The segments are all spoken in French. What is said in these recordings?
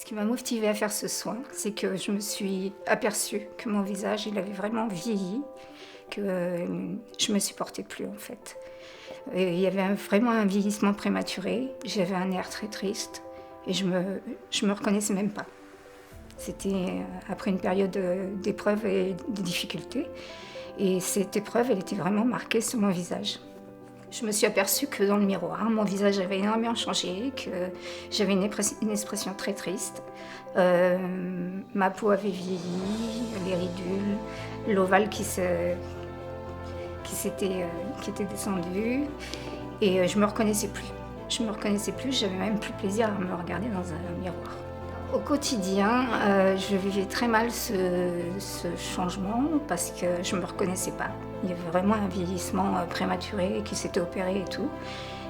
Ce qui m'a motivée à faire ce soin, c'est que je me suis aperçue que mon visage, il avait vraiment vieilli, que je me supportais plus en fait. Et il y avait vraiment un vieillissement prématuré, j'avais un air très triste et je me reconnaissais même pas. C'était après une période d'épreuves et de difficultés. Et cette épreuve, elle était vraiment marquée sur mon visage. Je me suis aperçue que dans le miroir, mon visage avait énormément changé, que j'avais une expression très triste. Ma peau avait vieilli, les ridules, l'ovale qui était descendu. Et je me reconnaissais plus. Je me reconnaissais plus, j'avais même plus plaisir à me regarder dans un miroir. Au quotidien, je vivais très mal ce changement parce que je ne me reconnaissais pas. Il y avait vraiment un vieillissement prématuré qui s'était opéré et tout.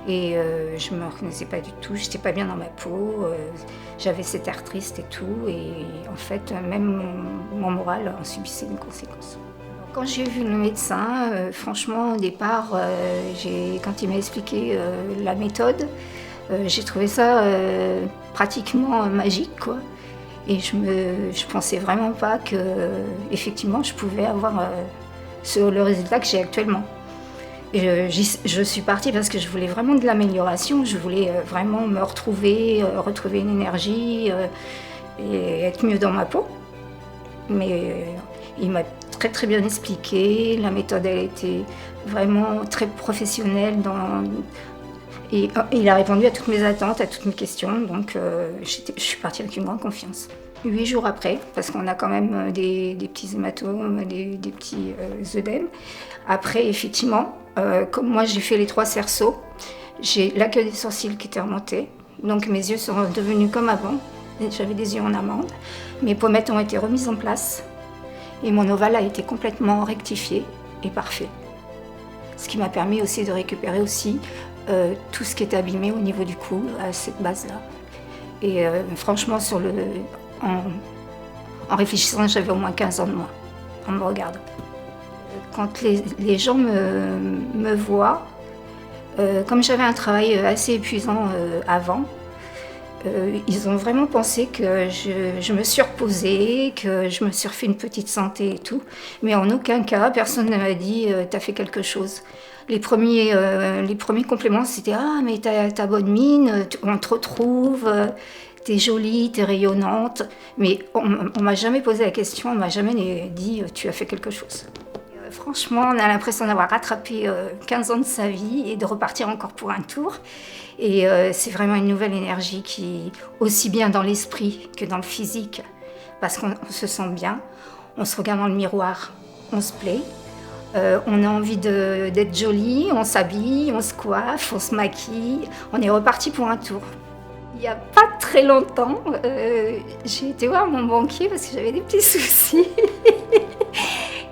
Et je ne me reconnaissais pas du tout, je n'étais pas bien dans ma peau, j'avais cet air triste et tout. Et en fait, même mon moral en subissait une conséquence. Quand j'ai vu le médecin, franchement, au départ, quand il m'a expliqué la méthode, j'ai trouvé ça pratiquement magique, quoi. Et je pensais vraiment pas que, effectivement, je pouvais avoir le résultat que j'ai actuellement. Et je suis partie parce que je voulais vraiment de l'amélioration, je voulais vraiment me retrouver, retrouver une énergie et être mieux dans ma peau. Mais il m'a très très bien expliqué, la méthode elle était vraiment très professionnelle et il a répondu à toutes mes attentes, à toutes mes questions, donc je suis partie avec une grande confiance. 8 jours après, parce qu'on a quand même des petits hématomes, des petits œdèmes. Après, effectivement, comme moi j'ai fait les 3 cerceaux, j'ai la queue des sourcils qui était remontée, donc mes yeux sont devenus comme avant, j'avais des yeux en amande, mes pommettes ont été remises en place et mon ovale a été complètement rectifié et parfait. Ce qui m'a permis aussi de récupérer aussi tout ce qui est abîmé au niveau du cou, à cette base-là. Et franchement, en réfléchissant, j'avais au moins 15 ans de moins en me regardant. Quand les gens me voient, comme j'avais un travail assez épuisant avant, ils ont vraiment pensé que je me suis reposée, que je me suis refait une petite santé et tout. Mais en aucun cas, personne ne m'a dit « t'as fait quelque chose ». Les premiers compléments, c'était « ah, mais t'as bonne mine, on te retrouve, t'es jolie, t'es rayonnante ». Mais on m'a jamais posé la question, on m'a jamais dit « tu as fait quelque chose ». Franchement, on a l'impression d'avoir rattrapé 15 ans de sa vie et de repartir encore pour un tour. Et c'est vraiment une nouvelle énergie qui, aussi bien dans l'esprit que dans le physique, parce qu'on se sent bien, on se regarde dans le miroir, on se plaît, on a envie d'être jolie, on s'habille, on se coiffe, on se maquille, on est reparti pour un tour. Il n'y a pas très longtemps, j'ai été voir mon banquier parce que j'avais des petits soucis.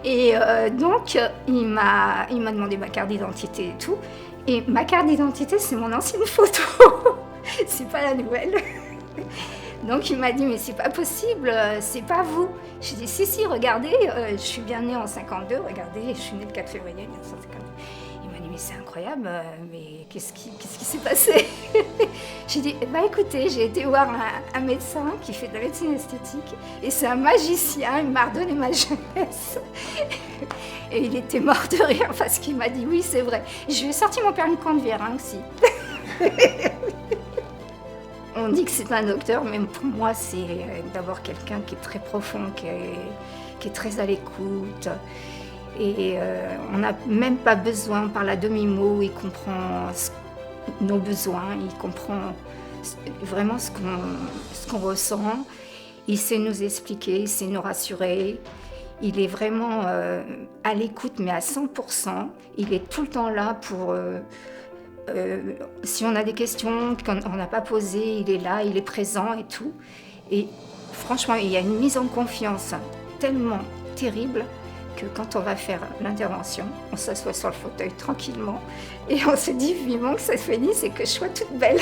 Et donc, il m'a demandé ma carte d'identité et tout. Et ma carte d'identité, c'est mon ancienne photo. C'est pas la nouvelle. Donc, il m'a dit, mais c'est pas possible, c'est pas vous. J'ai dit, si, regardez, je suis bien née en 52, regardez, je suis née le 4 février 1952. Il m'a dit, mais c'est incroyable, mais qu'est-ce qui s'est passé? J'ai dit, bah écoutez, j'ai été voir un médecin qui fait de la médecine esthétique et c'est un magicien, il m'a redonné ma jeunesse. Et il était mort de rire parce qu'il m'a dit, oui c'est vrai. Je lui ai sorti mon permis de conduire aussi. On dit que c'est un docteur, mais pour moi c'est d'abord quelqu'un qui est très profond, qui est très à l'écoute. Et on n'a même pas besoin, on parle à demi-mot, il comprend nos besoins, il comprend vraiment ce qu'on ressent, il sait nous expliquer, il sait nous rassurer, il est vraiment à l'écoute mais à 100%, il est tout le temps là pour, si on a des questions qu'on n'a pas posées, il est là, il est présent et tout. Et franchement, il y a une mise en confiance tellement terrible que quand on va faire l'intervention, on s'assoit sur le fauteuil tranquillement et on se dit vivement que ça se finisse et que je sois toute belle.